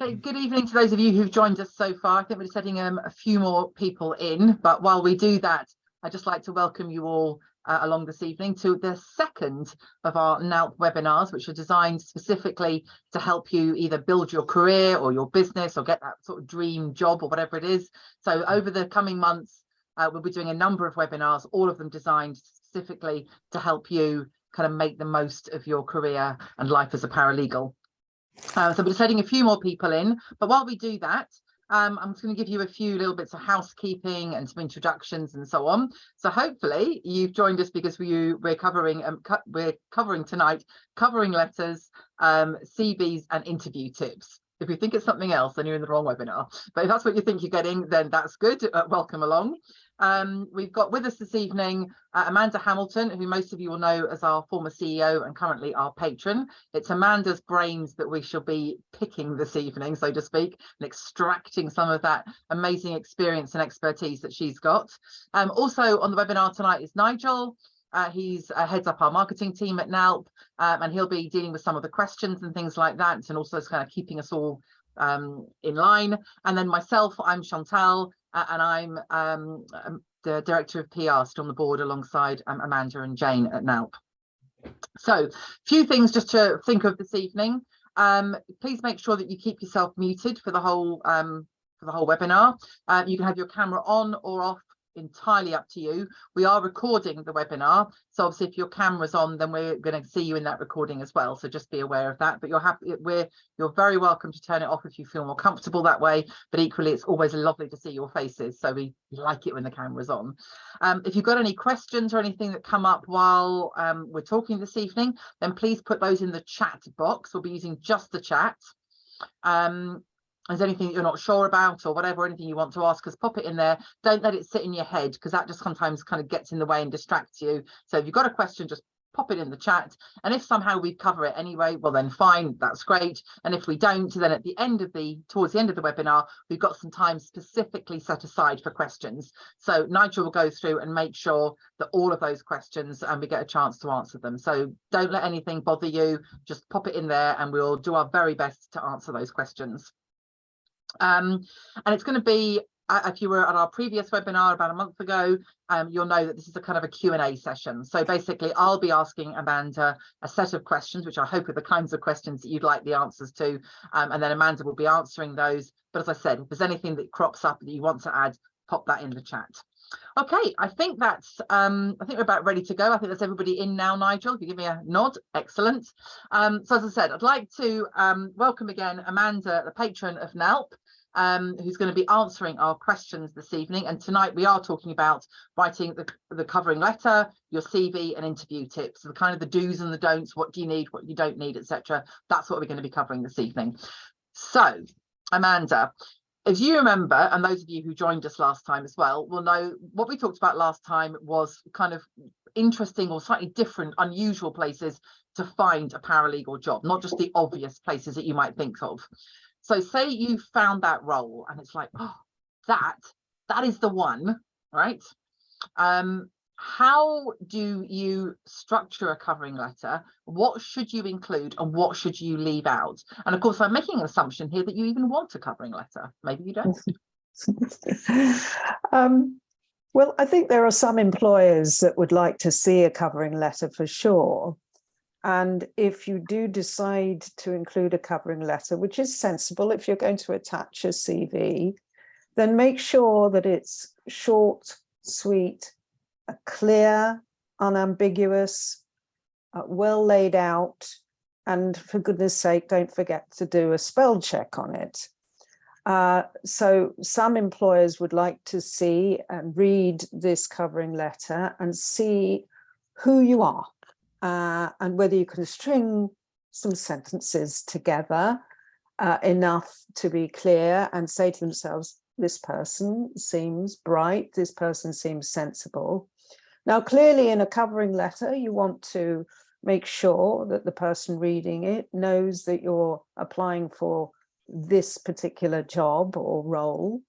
Okay, good evening to those of you who've joined us so far. I think we're just letting a few more people in, but while we do that, I'd just like to welcome you all along this evening to the second of our NALP webinars, which are designed specifically to help you either build your career or your business or get that sort of dream job or whatever it is. So over the coming months, we'll be doing a number of webinars, all of them designed specifically to help you kind of make the most of your career and life as a paralegal. So we're just letting a few more people in, but while we do that, I'm just going to give you a few little bits of housekeeping and some introductions and so on. So hopefully you've joined us because we're covering tonight covering letters, CVs and interview tips. If you think it's something else, then you're in the wrong webinar. But if that's what you think you're getting, then that's good. Welcome along. We've got with us this evening Amanda Hamilton, who most of you will know as our former CEO and currently our patron. It's Amanda's brains that we shall be picking this evening, so to speak, and extracting some of that amazing experience and expertise that she's got. Also on the webinar tonight is Nigel. He's heads up our marketing team at NALP, and he'll be dealing with some of the questions and things like that, and also kind of keeping us all in line. And then myself, I'm Chantal, and I'm the Director of PR, still on the board alongside Amanda and Jane at NALP. So a few things just to think of this evening. Please make sure that you keep yourself muted for the whole webinar. You can have your camera on or off, entirely up to you. We are recording the webinar, so obviously if your camera's on, then we're going to see you in that recording as well, so just be aware of that. But you're very welcome to turn it off if you feel more comfortable that way, but equally it's always lovely to see your faces, so we like it when the camera's on. If you've got any questions or anything that come up while we're talking this evening, then please put those in the chat box. We'll be using just the chat. There's anything that you're not sure about or whatever, anything you want to ask us, pop it in there. Don't let it sit in your head, because that just sometimes kind of gets in the way and distracts you. So if you've got a question, just pop it in the chat. And if somehow we cover it anyway, well then fine, that's great. And if we don't, then at the end of towards the end of the webinar, we've got some time specifically set aside for questions. So Nigel will go through and make sure that all of those questions and we get a chance to answer them. So don't let anything bother you, just pop it in there and we'll do our very best to answer those questions. And it's going to be, if you were at our previous webinar about a month ago, you'll know that this is a kind of a Q&A session. So basically I'll be asking Amanda a set of questions, which I hope are the kinds of questions that you'd like the answers to, and then Amanda will be answering those. But as I said, if there's anything that crops up that you want to add, pop that in the chat. Okay, I think that's I think we're about ready to go. I think that's everybody in now. Nigel, if you give me a nod. Excellent. So as I said, I'd like to welcome again Amanda, the patron of NALP, who's going to be answering our questions this evening. And tonight we are talking about writing the covering letter, your CV and interview tips, the kind of the do's and the don'ts, what do you need, what you don't need, etc. That's what we're going to be covering this evening. So Amanda, as you remember, and those of you who joined us last time as well will know, what we talked about last time was kind of interesting or slightly different, unusual places to find a paralegal job, not just the obvious places that you might think of. So say you found that role and it's like, oh, that is the one, right? How do you structure a covering letter? What should you include and what should you leave out? And of course, I'm making an assumption here that you even want a covering letter. Maybe you don't. Well, I think there are some employers that would like to see a covering letter for sure. And if you do decide to include a covering letter, which is sensible if you're going to attach a CV, then make sure that it's short, sweet, clear, unambiguous, well laid out, and for goodness sake, don't forget to do a spell check on it. So some employers would like to see and read this covering letter and see who you are and whether you can string some sentences together enough to be clear and say to themselves, this person seems bright, this person seems sensible. Now, clearly in a covering letter, you want to make sure that the person reading it knows that you're applying for this particular job or role,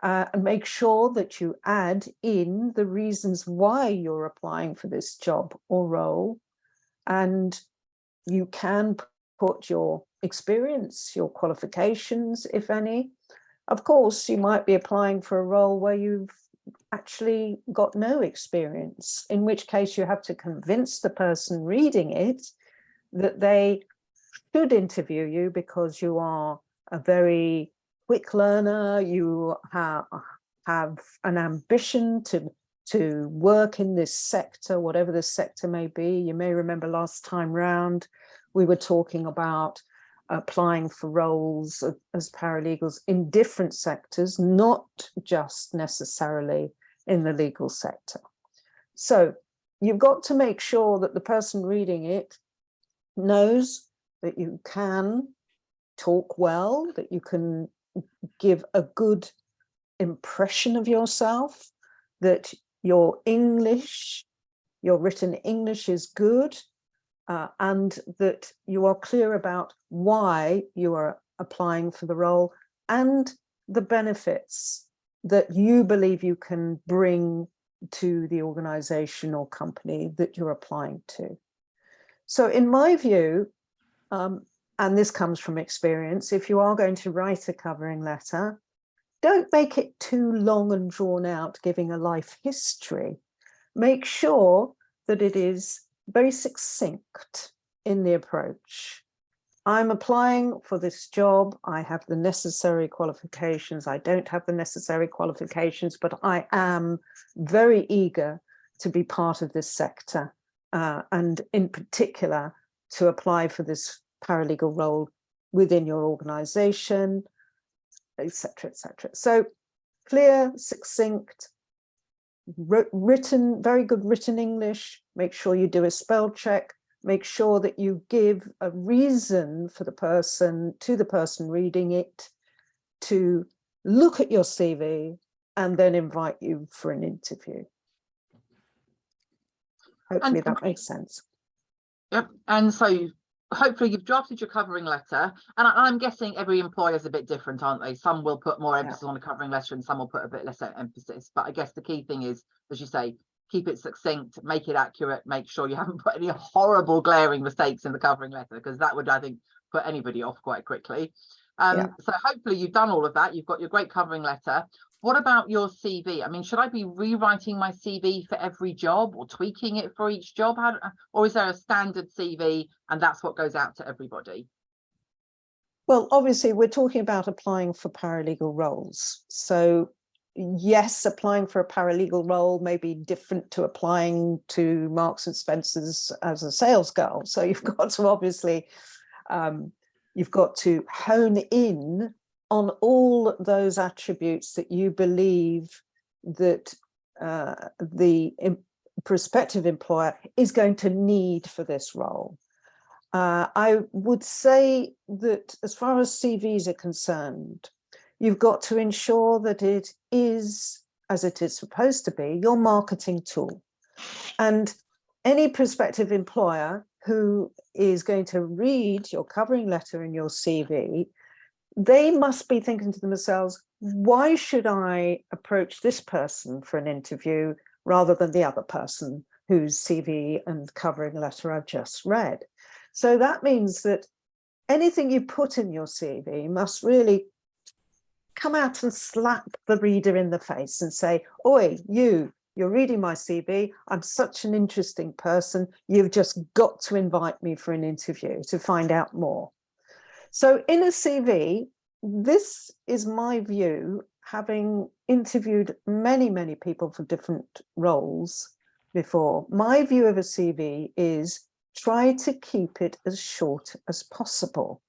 and make sure that you add in the reasons why you're applying for this job or role. And you can put your experience, your qualifications, if any. Of course, you might be applying for a role where you've actually got no experience, in which case you have to convince the person reading it that they should interview you because you are a very quick learner, you have an ambition to work in this sector, whatever this sector may be. You may remember last time round, we were talking about applying for roles as paralegals in different sectors, not just necessarily in the legal sector. So you've got to make sure that the person reading it knows that you can talk well, that you can give a good impression of yourself, that your English, your written English is good, and that you are clear about why you are applying for the role and the benefits that you believe you can bring to the organization or company that you're applying to. So in my view, and this comes from experience, if you are going to write a covering letter, don't make it too long and drawn out, giving a life history. Make sure that it is very succinct in the approach. I'm applying for this job. I have the necessary qualifications. I don't have the necessary qualifications, but I am very eager to be part of this sector, and in particular to apply for this paralegal role within your organization, etc., etc. So clear, succinct, written, very good written English. Make sure you do a spell check. Make sure that you give a reason for the person, to the person reading it, to look at your CV and then invite you for an interview. Hopefully that makes sense. Yep. And so hopefully you've drafted your covering letter, and I'm guessing every employer is a bit different, aren't they? Some will put more emphasis on a covering letter and some will put a bit less emphasis. But I guess the key thing is, as you say, keep it succinct, make it accurate, make sure you haven't put any horrible glaring mistakes in the covering letter, because that would, I think, put anybody off quite quickly. So hopefully you've done all of that. You've got your great covering letter. What about your CV? I mean, should I be rewriting my CV for every job or tweaking it for each job? Or is there a standard CV and that's what goes out to everybody? Well, obviously, we're talking about applying for paralegal roles. So yes, applying for a paralegal role may be different to applying to Marks and Spencer's as a sales girl. So you've got to obviously, you've got to hone in on all those attributes that you believe that the prospective employer is going to need for this role. I would say that as far as CVs are concerned, you've got to ensure that it is, as it is supposed to be, your marketing tool. And any prospective employer who is going to read your covering letter and your CV, they must be thinking to themselves, why should I approach this person for an interview rather than the other person whose CV and covering letter I've just read? So that means that anything you put in your CV must really come out and slap the reader in the face and say, oi, you're reading my CV. I'm such an interesting person. You've just got to invite me for an interview to find out more. So in a CV, this is my view, having interviewed many, many people for different roles before. My view of a CV is try to keep it as short as possible.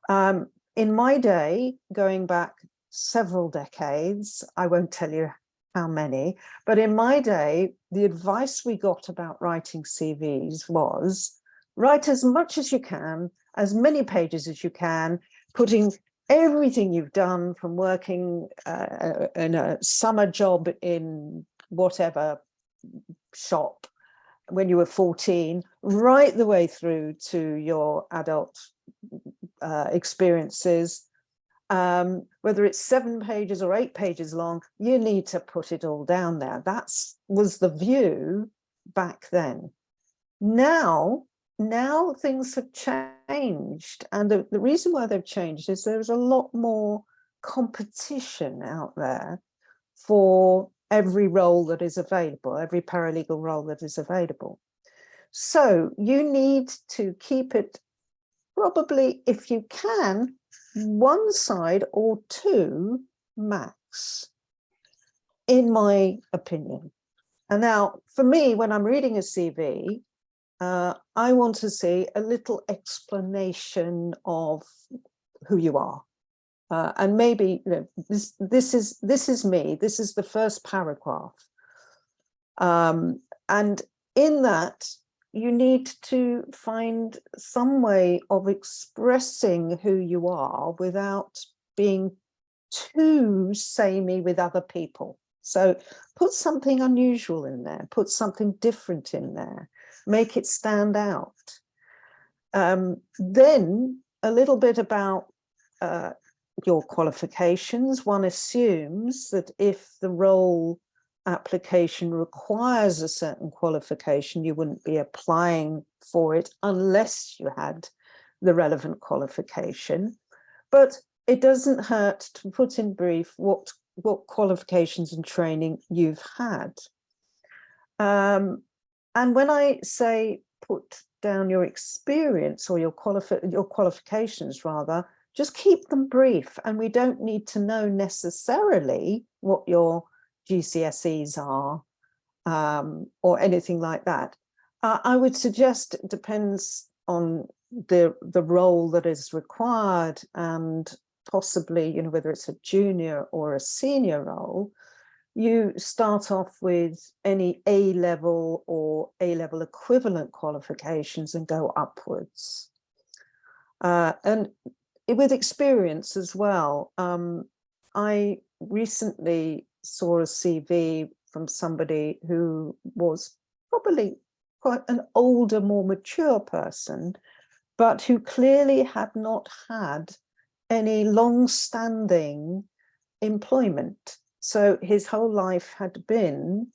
In my day, going back several decades, I won't tell you how many, but in my day, the advice we got about writing CVs was write as much as you can, as many pages as you can, putting everything you've done from working in a summer job in whatever shop when you were 14, right the way through to your adult experiences. Whether it's 7 pages or 8 pages long, you need to put it all down there. That was the view back then. Now, now things have changed, and the reason why they've changed is there's a lot more competition out there for every role that is available, every paralegal role that is available. So you need to keep it, probably, if you can, one side or two max, in my opinion. And now, for me, when I'm reading a CV, I want to see a little explanation of who you are. And maybe, you know, this is me. This is the first paragraph. And in that, you need to find some way of expressing who you are without being too samey with other people. So put something unusual in there, put something different in there, make it stand out. Then a little bit about your qualifications. One assumes that if the role application requires a certain qualification, you wouldn't be applying for it unless you had the relevant qualification. But it doesn't hurt to put in brief what qualifications and training you've had. And when I say put down your experience or your qualifications rather, just keep them brief, and we don't need to know necessarily what your GCSEs are or anything like that. I would suggest it depends on the role that is required, and possibly, you know, whether it's a junior or a senior role, you start off with any A-level or A-level equivalent qualifications and go upwards. And with experience as well, I recently saw a CV from somebody who was probably quite an older, more mature person, but who clearly had not had any long-standing employment. So his whole life had been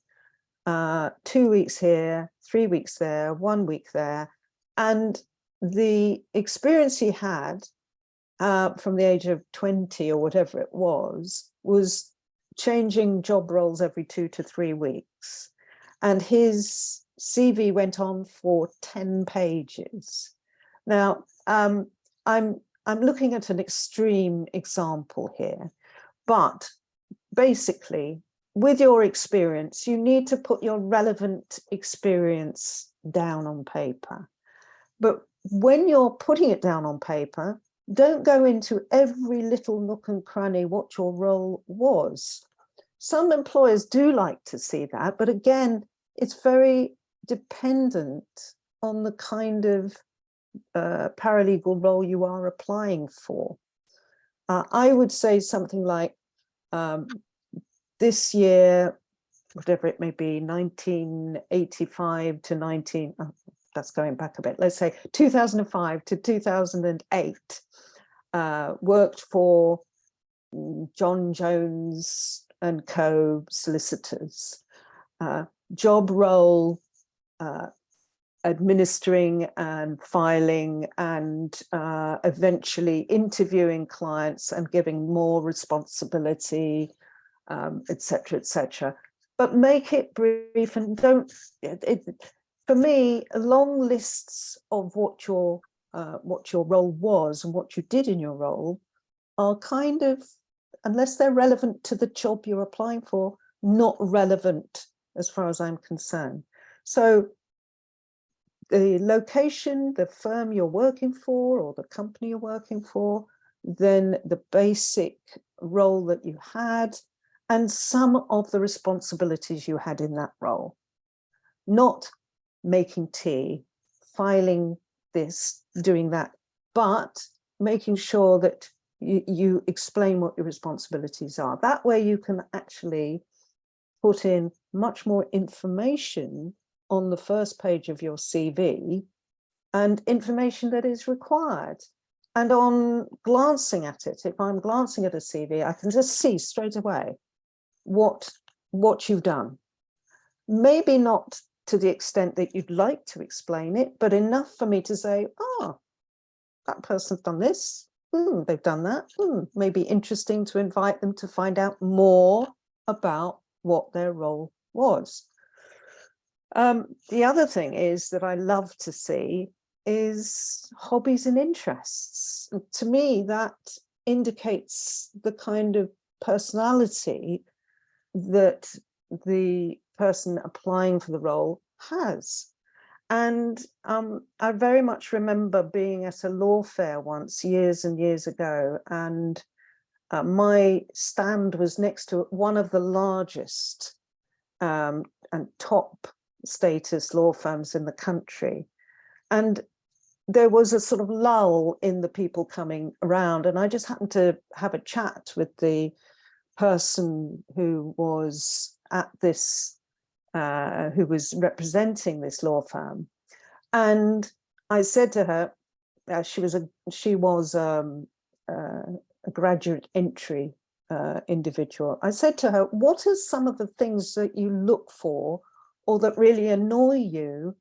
2 weeks here, 3 weeks there, 1 week there. And the experience he had from the age of 20 or whatever it was changing job roles every 2 to 3 weeks. And his CV went on for 10 pages. Now, I'm looking at an extreme example here, but basically, with your experience, you need to put your relevant experience down on paper. But when you're putting it down on paper, don't go into every little nook and cranny what your role was. Some employers do like to see that, but again, it's very dependent on the kind of paralegal role you are applying for. I would say something like, this year, whatever it may be, 1985 to that's going back a bit, let's say 2005 to 2008, worked for John Jones and Co. solicitors. Job role, administering and filing and eventually interviewing clients and giving more responsibility, etc., etc. But make it brief, and don't. For me, long lists of what your role was and what you did in your role are kind of, unless they're relevant to the job you're applying for, not relevant as far as I'm concerned. So the location, the firm you're working for or the company you're working for, then the basic role that you had, and some of the responsibilities you had in that role. Not making tea, filing this, doing that, but making sure that you explain what your responsibilities are. That way you can actually put in much more information on the first page of your CV, and information that is required. And on glancing at it, if I'm glancing at a CV, I can just see straight away what you've done. Maybe not to the extent that you'd like to explain it, but enough for me to say, oh, that person's done this, they've done that, maybe interesting to invite them to find out more about what their role was. The other thing is that I love to see is hobbies and interests. To me, that indicates the kind of personality that the person applying for the role has. And I very much remember being at a law fair once, years and years ago, and my stand was next to one of the largest and top status law firms in the country. And there was a sort of lull in the people coming around, and I just happened to have a chat with the person who was at this, who was representing this law firm. And I said to her, she was a graduate entry individual. I said to her, what are some of the things that you look for or that really annoy you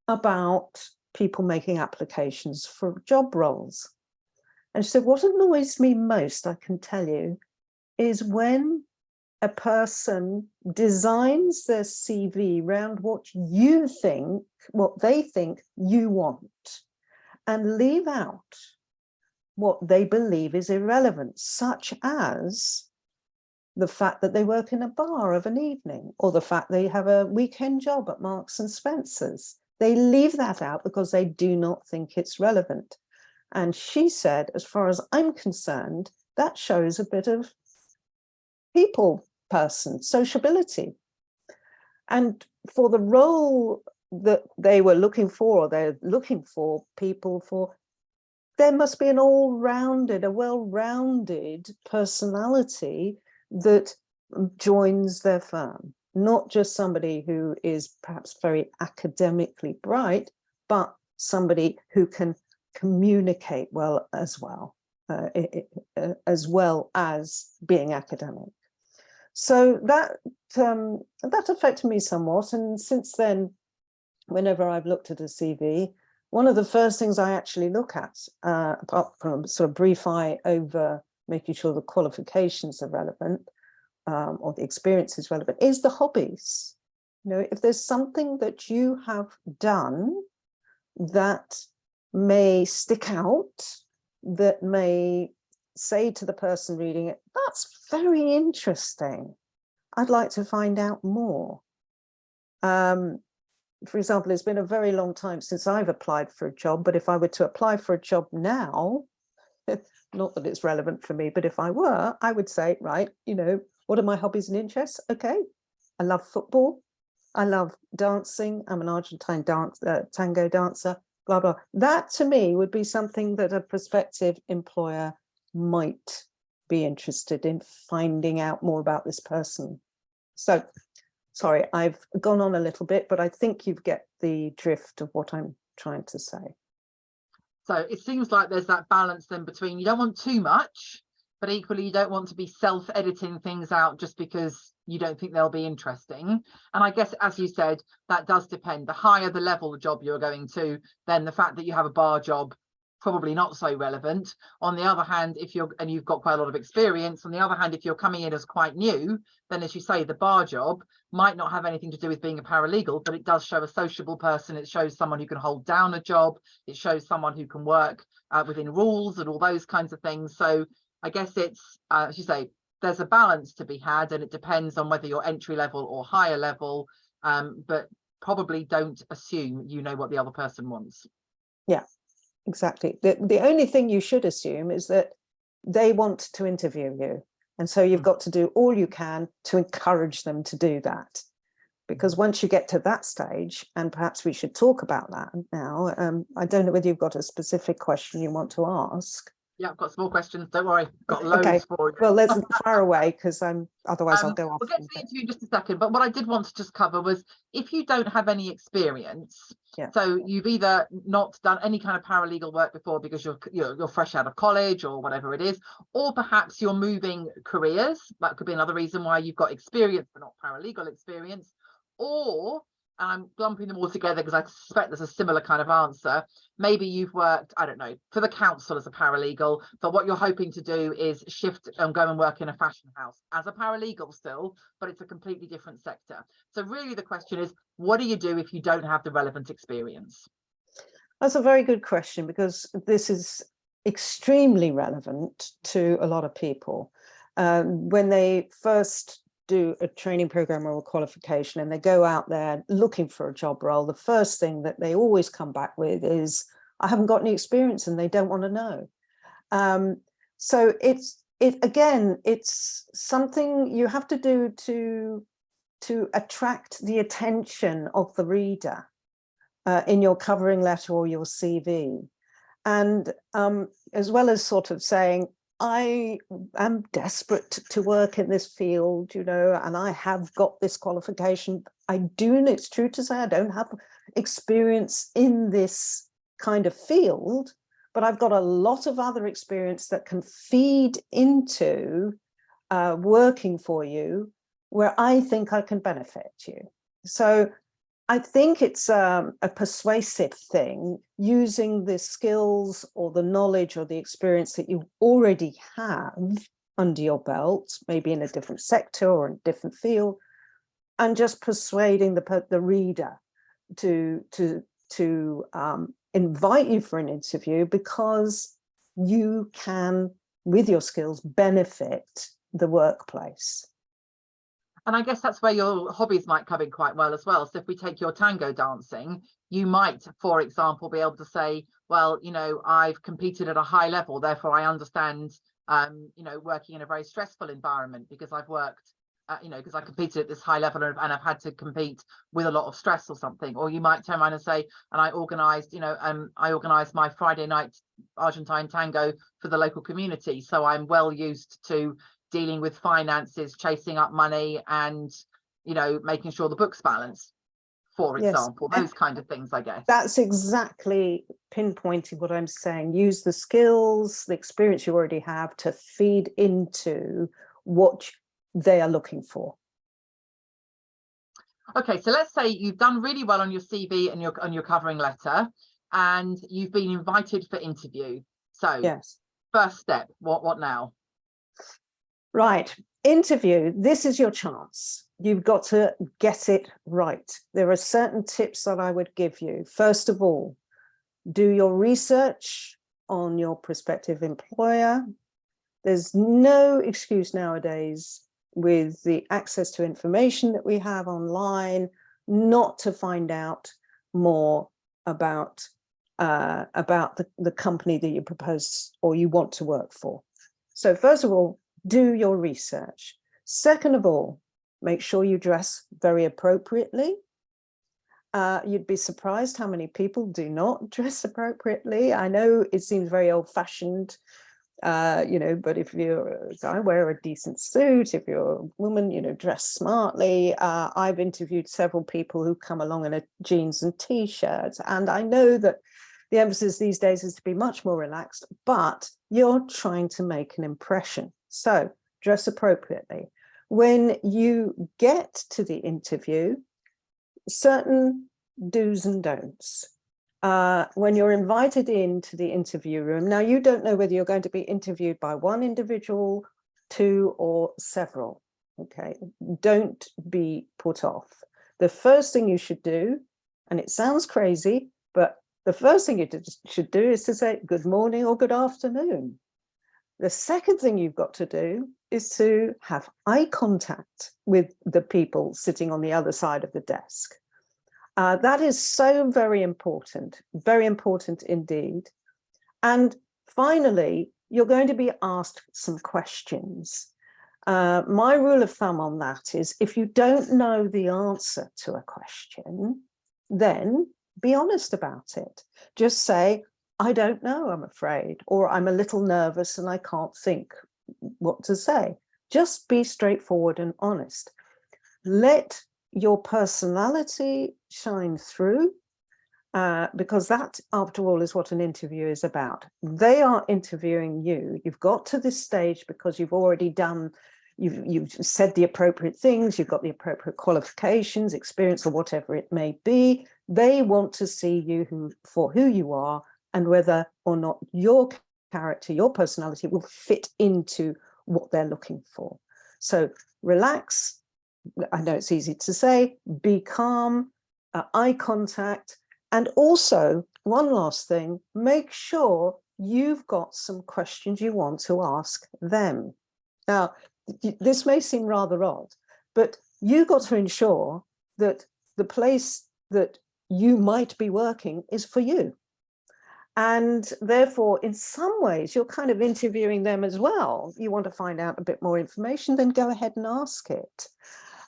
about people making applications for job roles? And she said, what annoys me most, I can tell you, is when a person designs their CV around what you think, what they think you want, and leave out what they believe is irrelevant, such as the fact that they work in a bar of an evening, or the fact they have a weekend job at Marks and Spencer's. They leave that out because they do not think it's relevant. And she said, as far as I'm concerned, that shows a bit of people person, sociability. And for the role that they were looking for, or they're looking for people for, there must be an all-rounded, a well-rounded personality that joins their firm, not just somebody who is perhaps very academically bright, but somebody who can communicate well as being academic. So that affected me somewhat. And since then, whenever I've looked at a CV, one of the first things I actually look at, apart from a sort of brief eye over making sure the qualifications are relevant, or the experience is relevant, is the hobbies. You know, if there's something that you have done that may stick out, that may say to the person reading it, that's very interesting, I'd like to find out more. For example, it's been a very long time since I've applied for a job, but if I were to apply for a job now, not that it's relevant for me, but if I were, I would say, right, you know, what are my hobbies and interests? Okay, I love football, I love dancing, I'm an Argentine tango dancer, blah, blah. That to me would be something that a prospective employer might be interested in finding out more about this person. So, sorry, I've gone on a little bit, but I think you get the drift of what I'm trying to say. So it seems like there's that balance then between, you don't want too much, but equally you don't want to be self-editing things out just because you don't think they'll be interesting. And I guess, as you said, that does depend. The higher the level of job you're going to, then the fact that you have a bar job, probably not so relevant. On the other hand, if you've got quite a lot of experience, on the other hand, if you're coming in as quite new, then as you say, the bar job might not have anything to do with being a paralegal, but it does show a sociable person. It shows someone who can hold down a job. It shows someone who can work within rules and all those kinds of things. So I guess it's, as you say, there's a balance to be had, and it depends on whether you're entry level or higher level, but probably don't assume you know what the other person wants. Yeah. Exactly. The only thing you should assume is that they want to interview you. And so you've got to do all you can to encourage them to do that. Because once you get to that stage, and perhaps we should talk about that now, I don't know whether you've got a specific question you want to ask. Yeah, I've got some more questions. Don't worry. Got loads okay. for you. Well, let's fire away, because otherwise I'll go off. We'll get to the interview in just a second. But what I did want to just cover was, if you don't have any experience, so you've either not done any kind of paralegal work before because you're fresh out of college or whatever it is, or perhaps you're moving careers. That could be another reason why you've got experience but not paralegal experience. Or and I'm lumping them all together because I suspect there's a similar kind of answer. Maybe you've worked, I don't know, for the council as a paralegal, but what you're hoping to do is shift and go and work in a fashion house as a paralegal still, but it's a completely different sector. So really the question is, what do you do if you don't have the relevant experience? That's a very good question, because this is extremely relevant to a lot of people. When they first do a training program or a qualification and they go out there looking for a job role, the first thing that they always come back with is, I haven't got any experience, and they don't want to know. So it's something you have to do to attract the attention of the reader in your covering letter or your CV. And as well as sort of saying, I am desperate to work in this field, you know, and I have got this qualification. It's true to say I don't have experience in this kind of field, but I've got a lot of other experience that can feed into working for you, where I think I can benefit you. So I think it's a persuasive thing, using the skills or the knowledge or the experience that you already have under your belt, maybe in a different sector or a different field, and just persuading the reader to invite you for an interview, because you can, with your skills, benefit the workplace. And I guess that's where your hobbies might come in quite well as well. So if we take your tango dancing, you might, for example, be able to say, well, you know, I've competed at a high level, therefore I understand, you know, working in a very stressful environment, because I've worked, you know, because I competed at this high level and I've had to compete with a lot of stress or something. Or you might turn around and say, and I organised, you know, I organised my Friday night Argentine tango for the local community. So I'm well used to dealing with finances, chasing up money, and, you know, making sure the books balance, for example. Yes. Those kind of things, I guess. That's exactly pinpointing what I'm saying. Use the skills, the experience you already have to feed into what they are looking for. Okay, so let's say you've done really well on your CV and on your covering letter, and you've been invited for interview. So yes, first step, what now? Right, interview. This is your chance. You've got to get it right. There are certain tips that I would give you. First of all, do your research on your prospective employer. There's no excuse nowadays, with the access to information that we have online, not to find out more about the company that you propose or you want to work for. So first of all, do your research. Second of all, make sure you dress very appropriately. You'd be surprised how many people do not dress appropriately. I know it seems very old-fashioned, you know, but if you're a guy, wear a decent suit. If you're a woman, you know, dress smartly. I've interviewed several people who come along in a jeans and t-shirts, and I know that the emphasis these days is to be much more relaxed, but you're trying to make an impression. So dress appropriately. When you get to the interview, certain do's and don'ts. When you're invited into the interview room, now you don't know whether you're going to be interviewed by one individual, two, or several. Okay, don't be put off. The first thing you should do, and it sounds crazy, but the first thing you should do is to say good morning or good afternoon. The second thing you've got to do is to have eye contact with the people sitting on the other side of the desk. That is so very important indeed. And finally, you're going to be asked some questions. My rule of thumb on that is, if you don't know the answer to a question, then be honest about it. Just say, I don't know, I'm afraid, or I'm a little nervous and I can't think what to say. Just be straightforward and honest. Let your personality shine through, because that, after all, is what an interview is about. They are interviewing you. You've got to this stage because you've already done you've said the appropriate things, you've got the appropriate qualifications, experience, or whatever it may be. They want to see you for who you are, and whether or not your character, your personality will fit into what they're looking for. So relax. I know it's easy to say, be calm, eye contact, and also one last thing, make sure you've got some questions you want to ask them. Now, this may seem rather odd, but you've got to ensure that the place that you might be working is for you. And therefore, in some ways, you're kind of interviewing them as well. You want to find out a bit more information, then go ahead and ask it,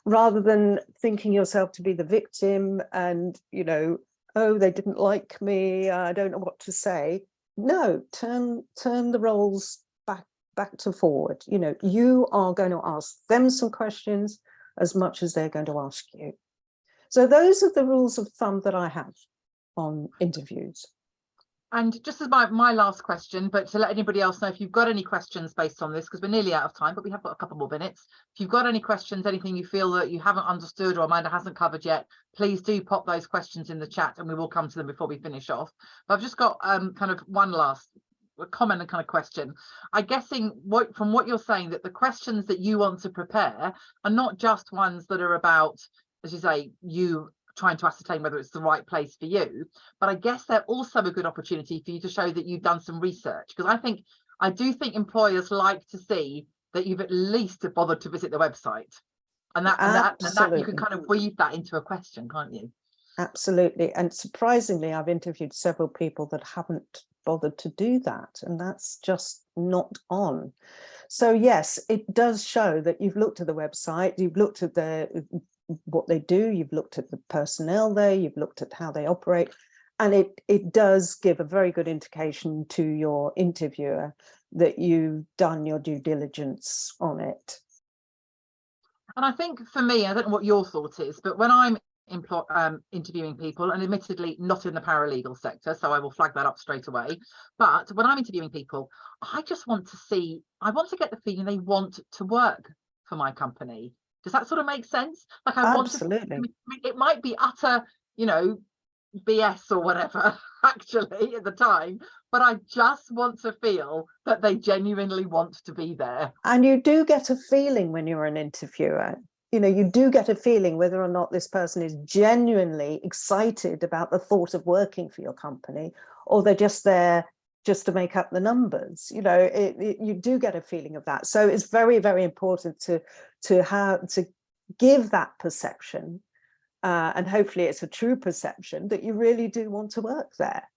rather than thinking yourself to be the victim and, you know, oh, they didn't like me, I don't know what to say. No, turn the roles back to forward. You know, you are going to ask them some questions as much as they're going to ask you. So those are the rules of thumb that I have on interviews. And just as my last question, but to let anybody else know, if you've got any questions based on this, because we're nearly out of time, but we have got a couple more minutes. If you've got any questions, anything you feel that you haven't understood or Amanda hasn't covered yet, please do pop those questions in the chat and we will come to them before we finish off. But I've just got kind of one last comment and kind of question. I'm guessing from what you're saying, that the questions that you want to prepare are not just ones that are about, as you say, you trying to ascertain whether it's the right place for you, but I guess they're also a good opportunity for you to show that you've done some research, because I do think employers like to see that you've at least bothered to visit the website, and that you can kind of weave that into a question, can't you? Absolutely. And surprisingly, I've interviewed several people that haven't bothered to do that, and that's just not on. So yes, it does show that you've looked at the website, you've looked at what they do, you've looked at the personnel there, you've looked at how they operate, and it does give a very good indication to your interviewer that you've done your due diligence on it. And I think for me, I don't know what your thought is, but when I'm interviewing people, and admittedly not in the paralegal sector, so I will flag that up straight away, but when I'm interviewing people, I want to get the feeling they want to work for my company. Does that sort of make sense? Like, Absolutely. It might be utter, you know, BS or whatever, actually, at the time, but I just want to feel that they genuinely want to be there. And you do get a feeling when you're an interviewer, you know, you do get a feeling whether or not this person is genuinely excited about the thought of working for your company, or they're just there just to make up the numbers. You know, you do get a feeling of that. So it's very, very important to give that perception, and hopefully it's a true perception that you really do want to work there.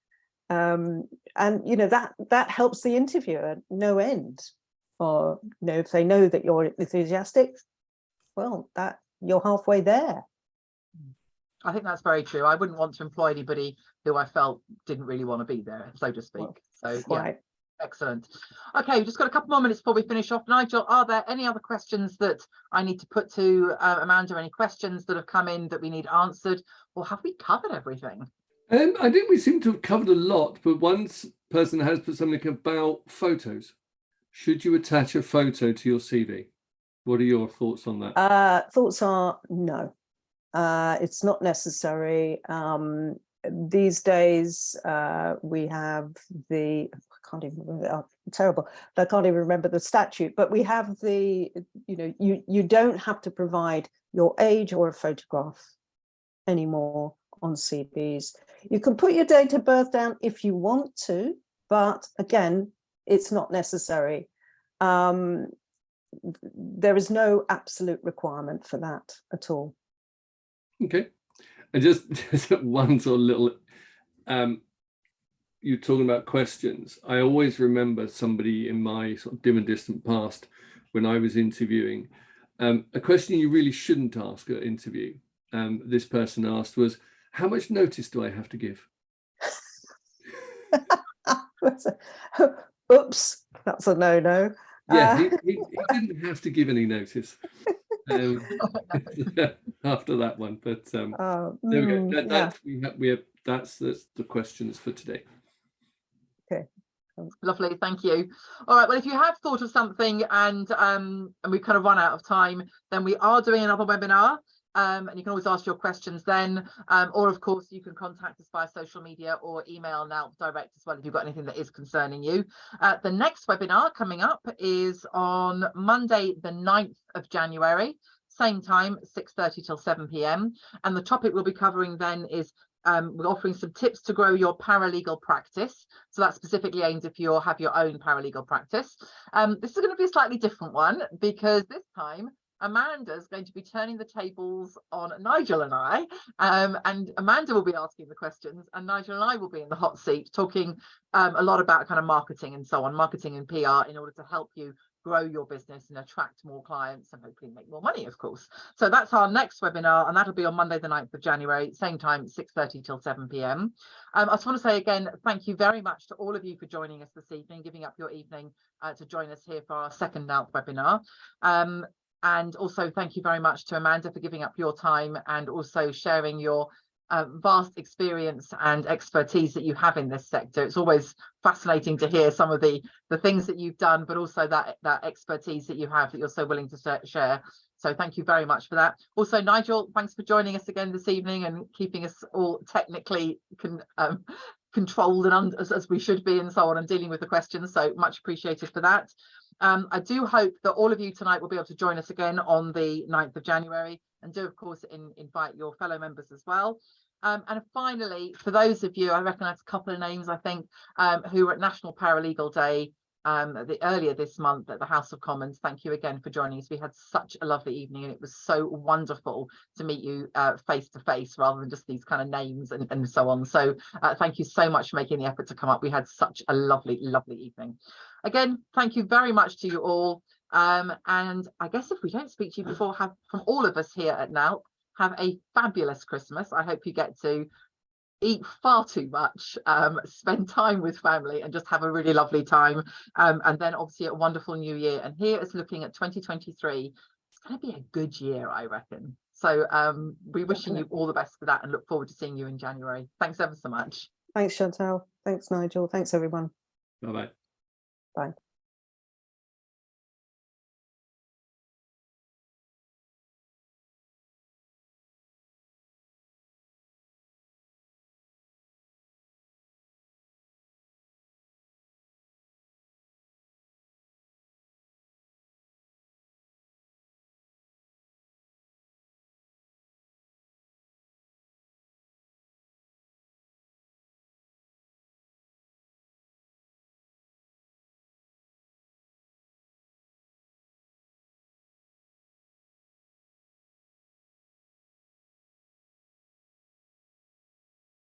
And you know, that helps the interviewer no end. Or, you know, if they know that you're enthusiastic, well, that you're halfway there. I think that's very true. I wouldn't want to employ anybody who I felt didn't really want to be there, so to speak. So yeah, excellent. Okay, we've just got a couple more minutes before we finish off. Nigel, are there any other questions that I need to put to Amanda? Any questions that have come in that we need answered, or have we covered everything? I think we seem to have covered a lot, but one person has put something about photos. Should you attach a photo to your CV? What are your thoughts on that? Thoughts are no. It's not necessary. These days, we have I can't even remember, terrible, I can't even remember the statute, but we have you know, you don't have to provide your age or a photograph anymore on CVs. You can put your date of birth down if you want to, but again, it's not necessary. There is no absolute requirement for that at all. Okay, and just one sort of little, you're talking about questions. I always remember somebody in my sort of dim and distant past when I was interviewing, a question you really shouldn't ask at interview. This person asked was, how much notice do I have to give? Oops, that's a no-no. Yeah, he didn't have to give any notice. After that one, but there we go. That's the questions for today. Okay, Lovely, thank you. All right, well, if you have thought of something and we've kind of run out of time, then we are doing another webinar. And you can always ask your questions then, or of course you can contact us via social media or email NALP direct as well if you've got anything that is concerning you. The next webinar coming up is on Monday the 9th of January, same time, 6:30 till 7 p.m. and the topic we'll be covering then is we're offering some tips to grow your paralegal practice. So that's specifically aimed if you have your own paralegal practice. This is going to be a slightly different one because this time Amanda's going to be turning the tables on Nigel and I, and Amanda will be asking the questions and Nigel and I will be in the hot seat talking a lot about kind of marketing and so on, marketing and PR in order to help you grow your business and attract more clients and hopefully make more money, of course. So that's our next webinar and that'll be on Monday the 9th of January, same time, 6:30 till 7 p.m. I just want to say again, thank you very much to all of you for joining us this evening, giving up your evening to join us here for our second NALP webinar. And also thank you very much to Amanda for giving up your time and also sharing your vast experience and expertise that you have in this sector. It's always fascinating to hear some of the things that you've done, but also that expertise that you have that you're so willing to share. So thank you very much for that. Also, Nigel, thanks for joining us again this evening and keeping us all technically controlled and as we should be and so on, and dealing with the questions. So much appreciated for that. I do hope that all of you tonight will be able to join us again on the 9th of January and do, of course, invite your fellow members as well. And finally, for those of you, I recognise a couple of names, I think, who were at National Paralegal Day earlier this month at the House of Commons. Thank you again for joining us. We had such a lovely evening and it was so wonderful to meet you face to face rather than just these kind of names and so on. So thank you so much for making the effort to come up. We had such a lovely evening. Again, thank you very much to you all. And I guess if we don't speak to you before, from all of us here at NALP, have a fabulous Christmas. I hope you get to eat far too much, spend time with family and just have a really lovely time. And then obviously a wonderful new year. And here is looking at 2023. It's going to be a good year, I reckon. So we're wishing you all the best for that and look forward to seeing you in January. Thanks ever so much. Thanks, Chantal. Thanks, Nigel. Thanks, everyone. Bye-bye. Bye.